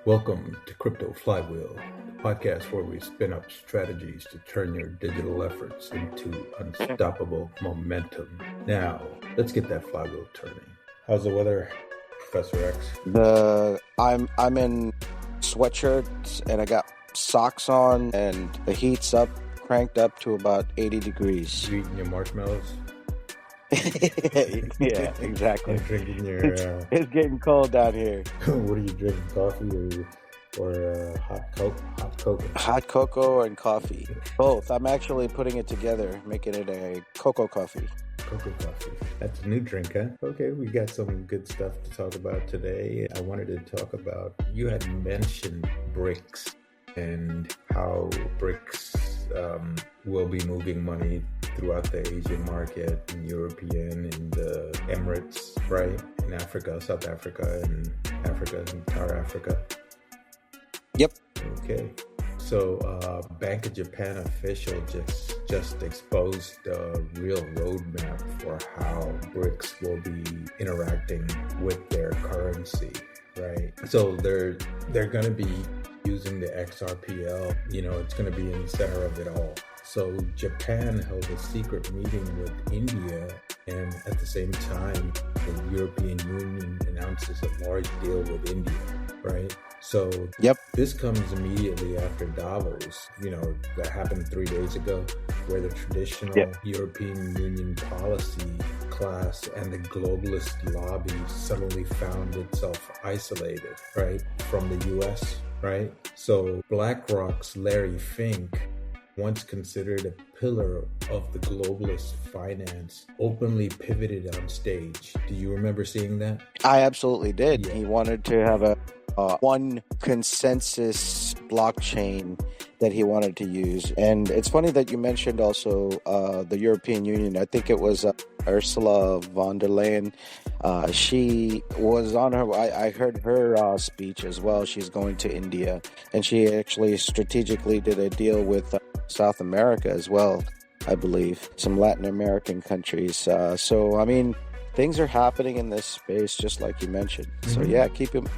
Welcome to Crypto Flywheel, the podcast where we spin up strategies to turn your digital efforts into unstoppable momentum. Now, let's get that flywheel turning. How's the weather, Professor X? I'm in sweatshirts and I got socks on, and the heat's cranked up to about 80 degrees. You eating your marshmallows? Yeah, exactly. Drinking your. It's getting cold down here. What are you drinking? Coffee or hot cocoa? Hot cocoa and coffee, both. I'm actually putting it together, making it a cocoa coffee. Cocoa coffee. That's a new drink, huh? Okay, we got some good stuff to talk about today. I wanted to talk about, you had mentioned BRICS and how BRICS will be moving money throughout the Asian market, and European, and the Emirates, right? In Africa, South Africa, and Africa, entire Africa. Yep. Okay. So, Bank of Japan official just exposed the real roadmap for how BRICS will be interacting with their currency, right? So they're going to be using the XRPL. It's going to be in the center of it all. So Japan held a secret meeting with India, and at the same time, the European Union announces a large deal with India, right? So This comes immediately after Davos, that happened 3 days ago, where the traditional European Union policy class and the globalist lobby suddenly found itself isolated, right, from the US, right? So BlackRock's Larry Fink, once considered a pillar of the globalist finance, openly pivoted on stage. Do you remember seeing that? I absolutely did. Yeah. He wanted to have a one consensus blockchain that he wanted to use. And it's funny that you mentioned also the European Union. I think it was Ursula von der Leyen. She was on her, I heard her speech as well. She's going to India, and she actually strategically did a deal with South America as well, I believe, some Latin American countries. So, I mean, things are happening in this space, just like you mentioned. So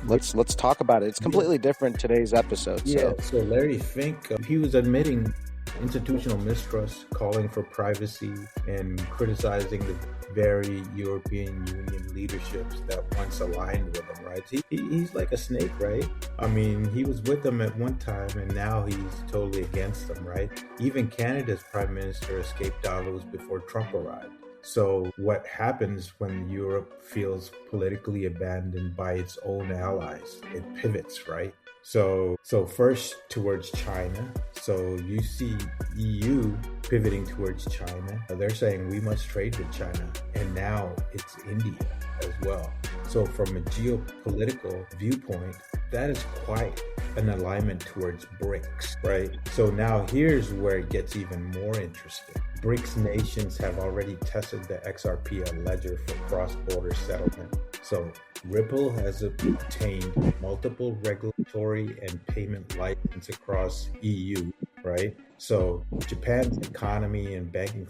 let's talk about it. It's completely different today's episode. So Larry Fink, he was admitting institutional mistrust, calling for privacy, and criticizing the very European Union leaderships that once aligned with him, right? He's like a snake, right? I mean, he was with them at one time, and now he's totally against them, right? Even Canada's prime minister escaped Davos before Trump arrived. So what happens when Europe feels politically abandoned by its own allies? It pivots, right? So first towards China. So you see EU pivoting towards China. They're saying we must trade with China. And now it's India as well. So from a geopolitical viewpoint, that is quite an alignment towards BRICS, right? So now here's where it gets even more interesting. BRICS nations have already tested the XRPL ledger for cross-border settlement. So Ripple has obtained multiple regulatory and payment licenses across EU, right? So Japan's economy and banking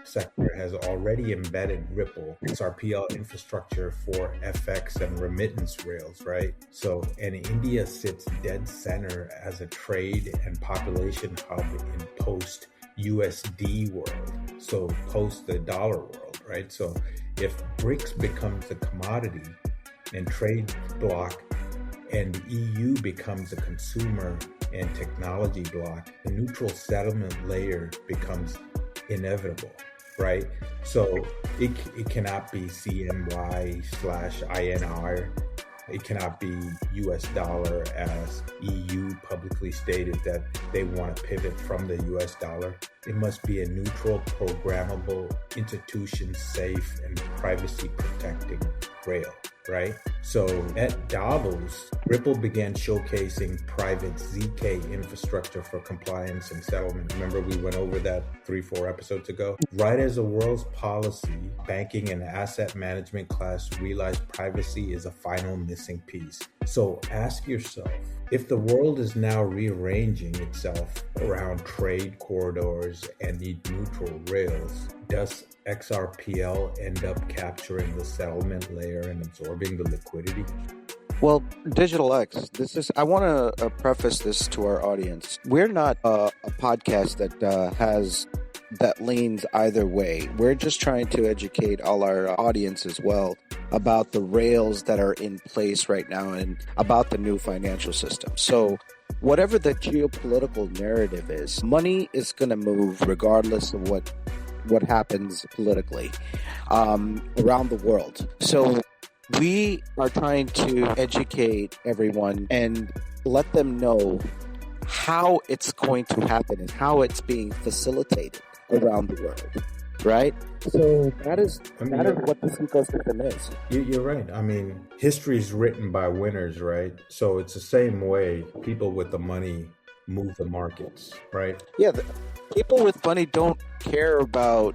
sector has already embedded Ripple, XRPL infrastructure for FX and remittance rails, right? So, and India sits dead center as a trade and population hub in post USD world, so post the dollar world, right? So if BRICS becomes a commodity and trade bloc, and the EU becomes a consumer and technology bloc, the neutral settlement layer becomes inevitable, right? So it cannot be CNY/INR. It cannot be US dollar, as EU publicly stated that they want to pivot from the US dollar. It must be a neutral, programmable, institution safe, and privacy protecting rail, right? So at Davos, Ripple began showcasing private ZK infrastructure for compliance and settlement. Remember, we went over that 3-4 episodes ago? Right as the world's policy, banking and asset management class realized privacy is a final missing piece. So ask yourself, if the world is now rearranging itself around trade corridors and need neutral rails, does XRPL end up capturing the settlement layer and absorbing the liquidity? Well, Digital X, I want to preface this to our audience. We're not a podcast that leans either way. We're just trying to educate all our audience as well about the rails that are in place right now and about the new financial system. So whatever the geopolitical narrative is, money is going to move regardless of what happens politically around the world. So we are trying to educate everyone and let them know how it's going to happen and how it's being facilitated around the world, right? So that is what this ecosystem is. You're right. I mean, history is written by winners, right? So it's the same way people with the money move the markets, right? Yeah, people with money don't care about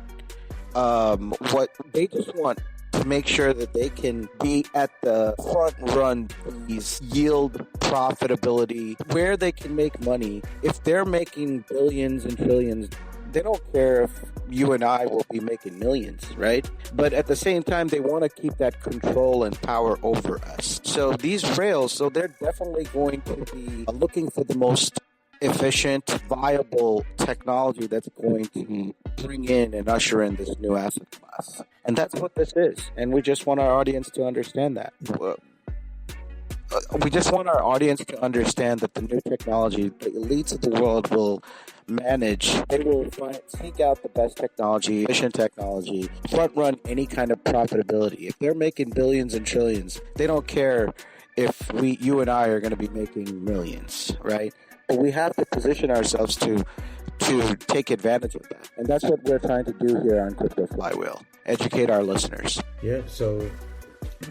what they just want to make sure that they can be at the front run, these yield profitability, where they can make money. If they're making billions and trillions, they don't care if you and I will be making millions, right? But at the same time, they want to keep that control and power over us. So these rails, they're definitely going to be looking for the most efficient, viable technology that's going to bring in and usher in this new asset class. And that's what this is. And we just want our audience to understand that. We just want our audience to understand that the new technology, the elites of the world will manage. They will seek out the best technology, efficient technology, front run any kind of profitability. If they're making billions and trillions, they don't care if you and I are going to be making millions, right? But we have to position ourselves to take advantage of that. And that's what we're trying to do here on Crypto Flywheel. Educate our listeners. Yeah, so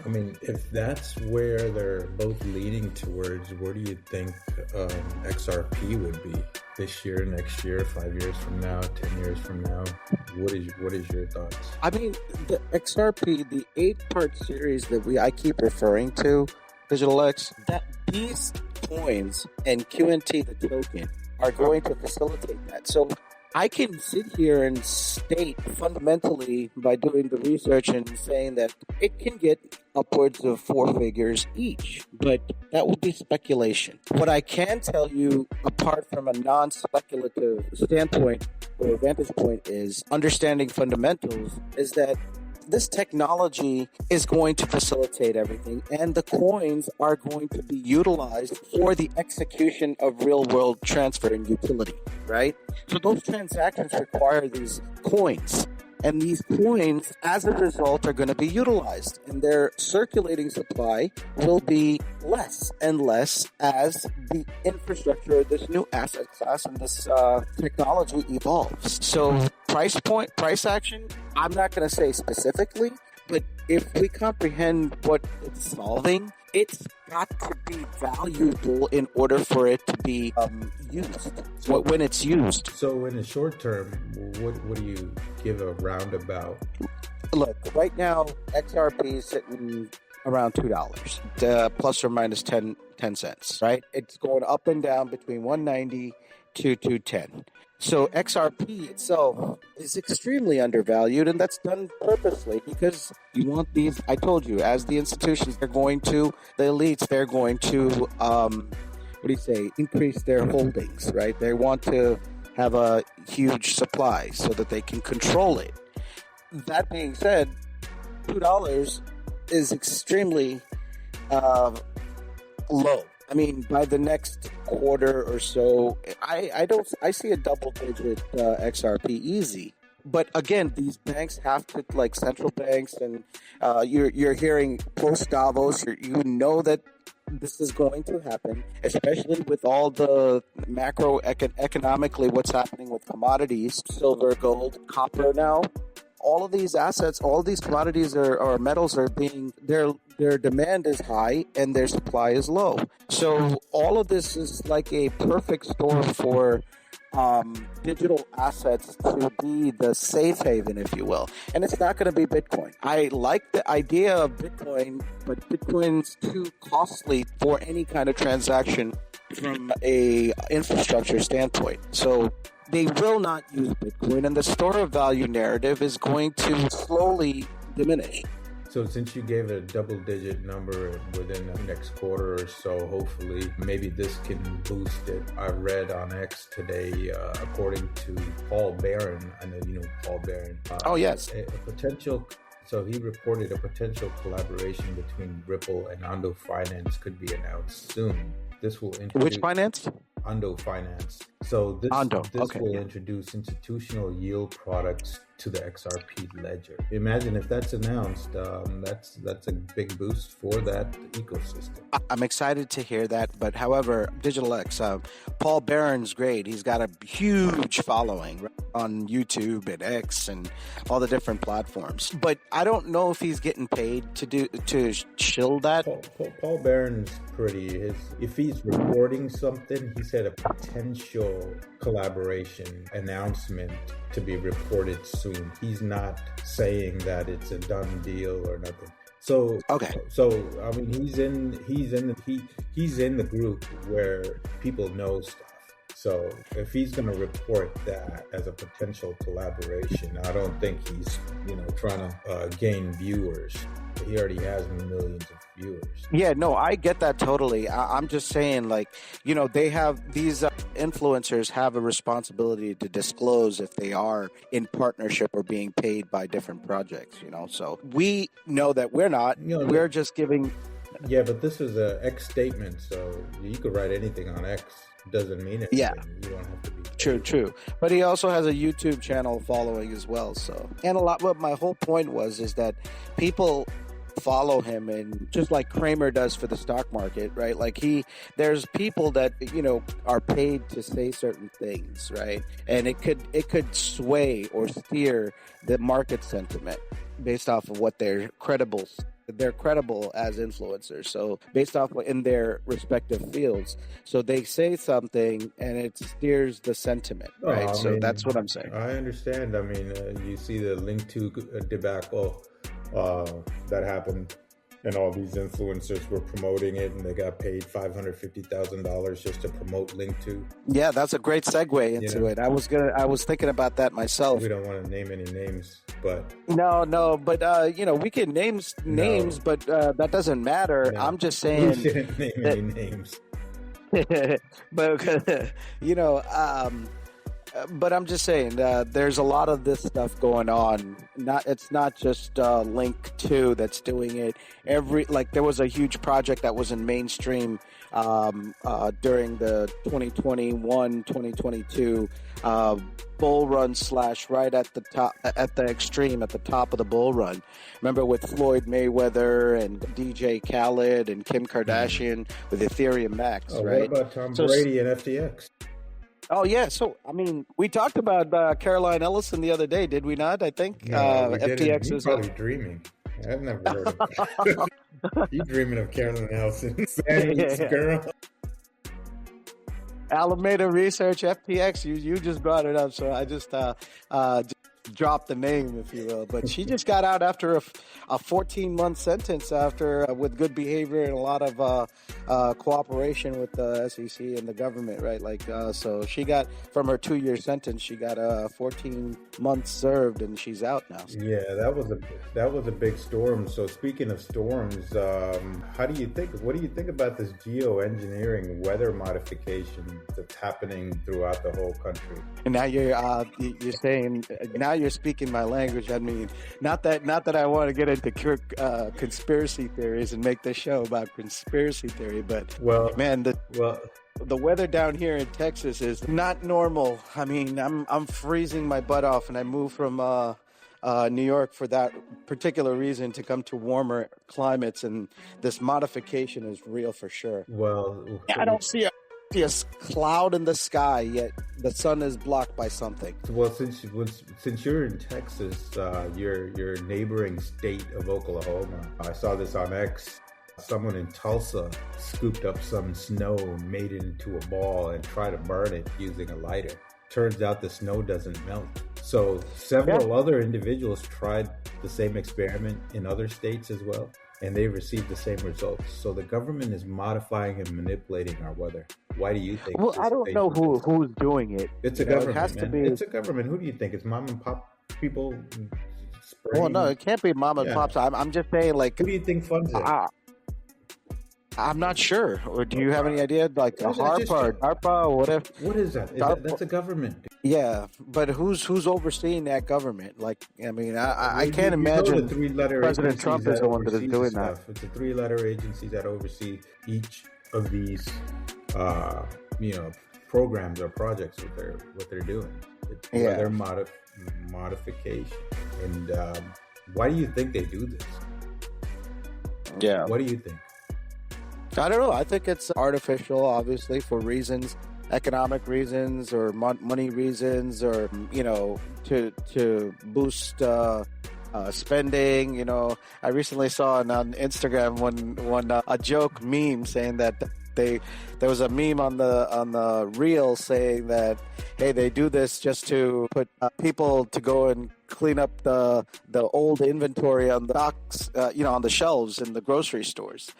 I mean, if that's where they're both leading towards, where do you think XRP would be this year, next year, 5 years from now, 10 years from now? What is your thoughts? I mean, the XRP, the 8-part series that I keep referring to, Digital X, that these coins and QNT, the token, are going to facilitate that. So I can sit here and state fundamentally by doing the research and saying that it can get upwards of 4 figures each, but that would be speculation. What I can tell you, apart from a non-speculative standpoint or vantage point, is understanding fundamentals, is that this technology is going to facilitate everything, and the coins are going to be utilized for the execution of real-world transfer and utility, right? So those transactions require these coins, and these coins, as a result, are going to be utilized, and their circulating supply will be less and less as the infrastructure, this new asset class, and this technology evolves. So price action, I'm not going to say specifically, but if we comprehend what it's solving, it's got to be valuable in order for it to be used when it's used. So in the short term, what do you give a roundabout? Look, right now, XRP is sitting around $2, plus or minus 10 cents, right? It's going up and down between 190 to 210. So XRP itself is extremely undervalued, and that's done purposely because you want these, I told you, as the institutions, the elites, they're going to, increase their holdings, right? They want to have a huge supply so that they can control it. That being said, $2 is extremely low. I mean, by the next quarter or so, I see a double-digit XRP easy. But again, these banks have to, like central banks, and you're hearing post Davos, you know that this is going to happen, especially with all the macroeconomically what's happening with commodities, silver, gold, copper now. All of these assets, all these commodities or metals are being, their demand is high and their supply is low. So all of this is like a perfect storm for digital assets to be the safe haven, if you will. And it's not going to be Bitcoin. I like the idea of Bitcoin, but Bitcoin's too costly for any kind of transaction from a infrastructure standpoint. So they will not use Bitcoin, and the store of value narrative is going to slowly diminish. So since you gave a double-digit number within the next quarter or so, hopefully, maybe this can boost it. I read on X today, according to Paul Barron, I know you know Paul Barron. Oh, yes. A potential. So he reported a potential collaboration between Ripple and Ondo Finance could be announced soon. This will introduce Which finance? Ondo Finance. So this will introduce institutional yield products to the XRP ledger. Imagine if that's announced, that's a big boost for that ecosystem. I'm excited to hear that. But however, Digital X, Paul Barron's great. He's got a huge following on YouTube and X and all the different platforms. But I don't know if he's getting paid to shill that. Paul Barron's if he's reporting something, he said a potential collaboration announcement to be reported soon. He's not saying that it's a done deal or nothing. So okay. So I mean, he's in the group where people know stuff. So if he's going to report that as a potential collaboration, I don't think he's trying to gain viewers. He already has millions of viewers. Yeah, no, I get that totally. I'm just saying, they have these influencers have a responsibility to disclose if they are in partnership or being paid by different projects. So we know that we're not. We're just giving. Yeah, but this is a X statement, so you could write anything on X. Doesn't mean anything. Yeah. You don't have to be paid. True. But he also has a YouTube channel following as well. So, and what my whole point is that people follow him, and just like Kramer does for the stock market, right? There's people that are paid to say certain things, right? And it could sway or steer the market sentiment based off of what they're credible as influencers. So based off in their respective fields, so they say something and it steers the sentiment, right? That's what I'm saying. I understand. I mean, you see the link to debacle that happened, and all these influencers were promoting it, and they got paid $550,000 just to promote link to. Yeah, that's a great segue into it. I was thinking about that myself. We don't want to name any names, but no, but we can names, but that doesn't matter. No. I'm just saying we shouldn't name any names. But but I'm just saying, there's a lot of this stuff going on. It's not just Link 2 that's doing it. There was a huge project that was in mainstream during the 2021-2022 bull run / right at the top, at the extreme, at the top of the bull run. Remember with Floyd Mayweather and DJ Khaled and Kim Kardashian with Ethereum Max, right? What about Tom Brady and FTX? Oh, yeah. So, I mean, we talked about Caroline Ellison the other day, did we not? I think FTX is probably dreaming. I've never heard of that. You dreaming of Caroline Ellison. Girl. Alameda Research, FTX, you just brought it up, so I just dropped the name, if you will. But she just got out after a 14-month sentence with good behavior and a lot of cooperation with the SEC and the government, right? So she got, from her 2-year sentence, she got 14 months served, and she's out now. Yeah, that was a big storm. So speaking of storms, what do you think about this geoengineering weather modification that's happening throughout the whole country? And now you're saying, now you're speaking my language. I mean, not that I want to get into conspiracy theories and make this show about conspiracy theory, but the weather down here in Texas is not normal. I mean, I'm freezing my butt off, and I moved from New York for that particular reason, to come to warmer climates, and this modification is real for sure. Well, I don't see a cloud in the sky, yet the sun is blocked by something. Well, since you're in Texas, your neighboring state of Oklahoma, I saw this on X. Someone in Tulsa scooped up some snow, made it into a ball, and tried to burn it using a lighter. Turns out the snow doesn't melt. So several other individuals tried the same experiment in other states as well, and they received the same results. So the government is modifying and manipulating our weather. Why do you think? Well, I don't know who's doing it. It's a government. It has to be. It's a government. Who do you think? It's mom and pop people Well, no, spraying. it can't be mom and Yeah. pops. I'm just saying, like, Who do you think funds it? I'm not sure. Or do you have any idea, like a I HARPA just- or DARPA or whatever? What is that? That's a government. Yeah, but who's overseeing that government? Like, I mean, I You- can't you know imagine the three-letter President agencies Trump is the one that is oversees doing stuff. It's the three-letter agencies that oversee each of these, programs or projects. What they're doing. It's Yeah. their modification. And why do you think they do this? Yeah. What do you think? I don't know. I think it's artificial, obviously, for reasons, economic reasons, or money reasons, or to boost spending. I recently saw on Instagram one a joke meme saying that there was a meme on the reel saying that, hey, they do this just to put people to go and clean up the old inventory on the docks, on the shelves in the grocery stores.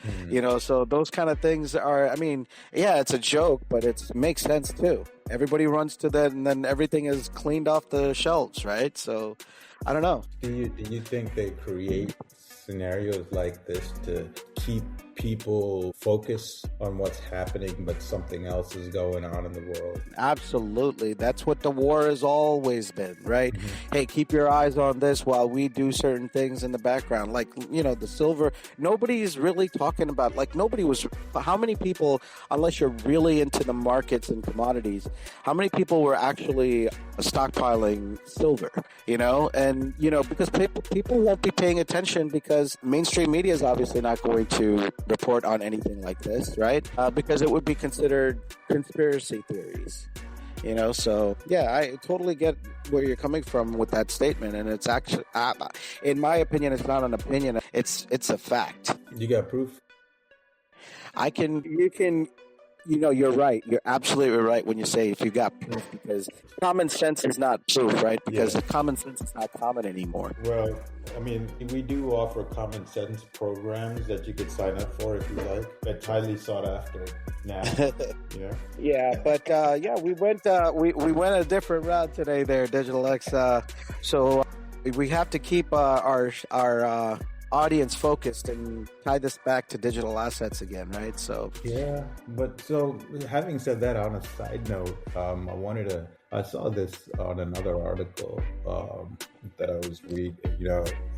So those kind of things are, I mean, yeah, it's a joke, but it makes sense too. Everybody runs to that, and then everything is cleaned off the shelves, right? So I don't know. Do you think they create scenarios like this to keep people focused on what's happening, but something else is going on in the world? Absolutely. That's what the war has always been, right? Mm-hmm. Hey, keep your eyes on this while we do certain things in the background. Like, the silver, nobody's really talking about, like, how many people, unless you're really into the markets and commodities, how many people were actually stockpiling silver, And, because people won't be paying attention because mainstream media is obviously not going to report on anything like this, right? Because it would be considered conspiracy theories, So yeah, I totally get where you're coming from with that statement, and it's actually, in my opinion, it's not an opinion; it's a fact. You got proof? You're right. You're absolutely right when you say if you got proof, because common sense is not proof, right? Because common sense is not common anymore. Well, I mean, we do offer common sense programs that you could sign up for if you like. It's highly sought after now. Yeah, but we went a different route today there, Digital X. So we have to keep our audience focused and tie this back to digital assets again, right? So yeah, but so having said that, on a side note, I saw this on another article that I was reading.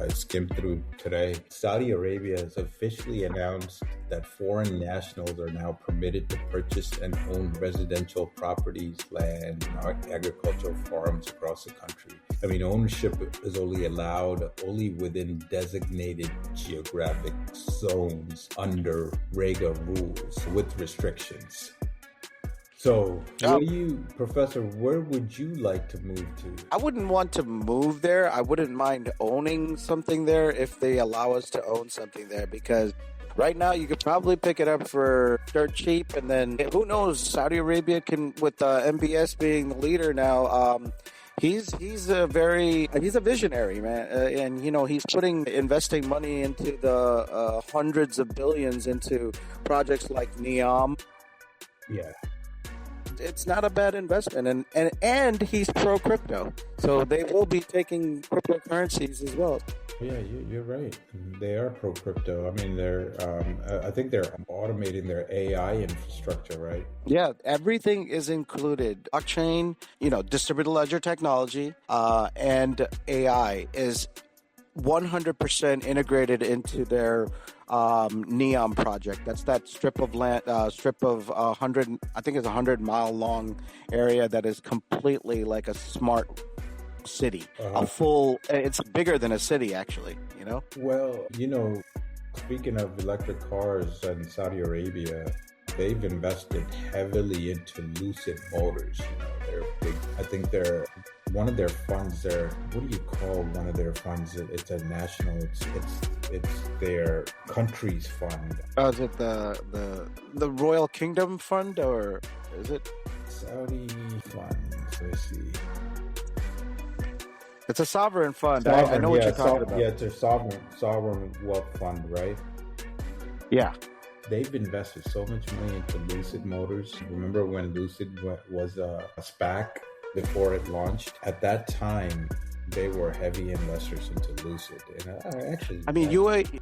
I skimmed through today. Saudi Arabia has officially announced that foreign nationals are now permitted to purchase and own residential properties, land, and agricultural farms across the country. I mean, ownership is only allowed within designated geographic zones under REGA rules with restrictions. So, Professor, where would you like to move to? I wouldn't want to move there. I wouldn't mind owning something there if they allow us to own something there, because right now you could probably pick it up for dirt cheap, and then who knows? Saudi Arabia can, with MBS being the leader now. He's a visionary, man, and he's investing money into the hundreds of billions into projects like NEOM. Yeah. It's not a bad investment, and he's pro crypto, so they will be taking cryptocurrencies as well. Yeah, you're right. They are pro crypto. I mean, I think they're automating their AI infrastructure, right? Yeah, everything is included. Blockchain, distributed ledger technology, and AI is 100% integrated into their NEOM project. That's that strip of land, 100, I think it's 100-mile long area that is completely like a smart city. It's bigger than a city, actually, Well, speaking of electric cars in Saudi Arabia, they've invested heavily into Lucid Motors. They're big. I think they're one of their funds. What do you call one of their funds? It's a national. It's their country's fund. Oh, is it the Royal Kingdom Fund, or is it Saudi funds? Let's see. It's a sovereign fund. I know what you're talking about. Yeah, it's a sovereign wealth fund, right? Yeah. They've invested so much money into Lucid Motors. Remember when Lucid was a SPAC before it launched? At that time, they were heavy investors into Lucid, and I actually. I mean, UAE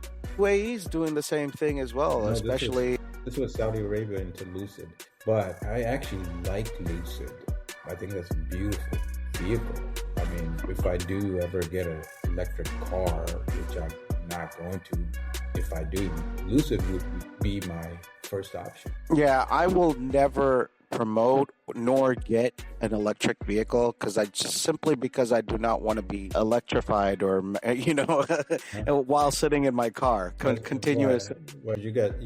is doing the same thing as well, No, especially. This was Saudi Arabia into Lucid, but I actually like Lucid. I think that's a beautiful vehicle. I mean, if I do ever get an electric car, which I'm not going to, if I do, Lucid would be my first option. Yeah, I will never promote nor get an electric vehicle because I do not want to be electrified or while sitting in my car continuous. Well, you got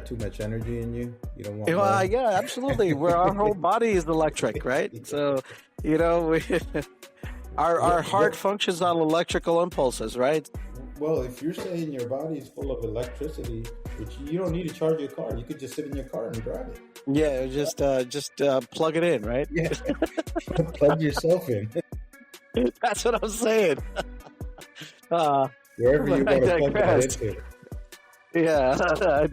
too much energy in you. You don't want. Yeah, absolutely. Our whole body is electric, right? So our heart functions on electrical impulses, right? Well, if you're saying your body is full of electricity, which you don't need to charge your car, you could just sit in your car and drive it. Yeah, just plug it in, right? Yeah, plug yourself in. That's what I'm saying. Wherever you want to plug that into. Yeah,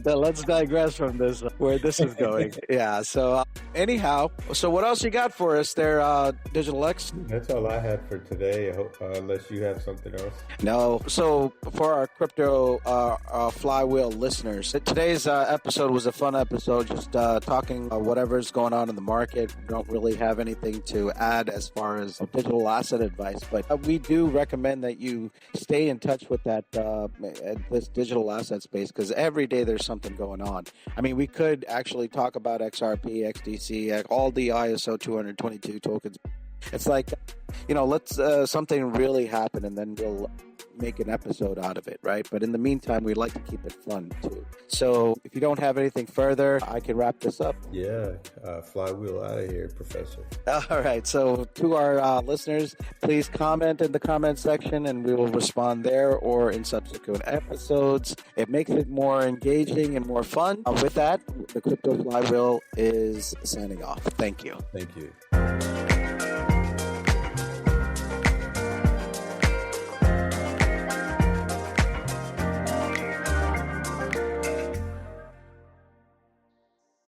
let's digress from this, where this is going. Yeah, so anyhow, so what else you got for us there, Digital X? That's all I had for today, unless you have something else. No, so for our crypto flywheel listeners, today's episode was a fun episode, just talking whatever's going on in the market. We don't really have anything to add as far as digital asset advice, but we do recommend that you stay in touch with this digital asset space, because every day there's something going on. I mean, we could actually talk about XRP, XDC, all the ISO 222 tokens. It's like, let's something really happen and then we'll make an episode out of it, right? But in the meantime, we like to keep it fun too. So if you don't have anything further, I can wrap this up. Yeah, flywheel out of here, Professor. All right. So to our listeners, please comment in the comment section and we will respond there or in subsequent episodes. It makes it more engaging and more fun. With that, the Crypto Flywheel is signing off. Thank you. Thank you.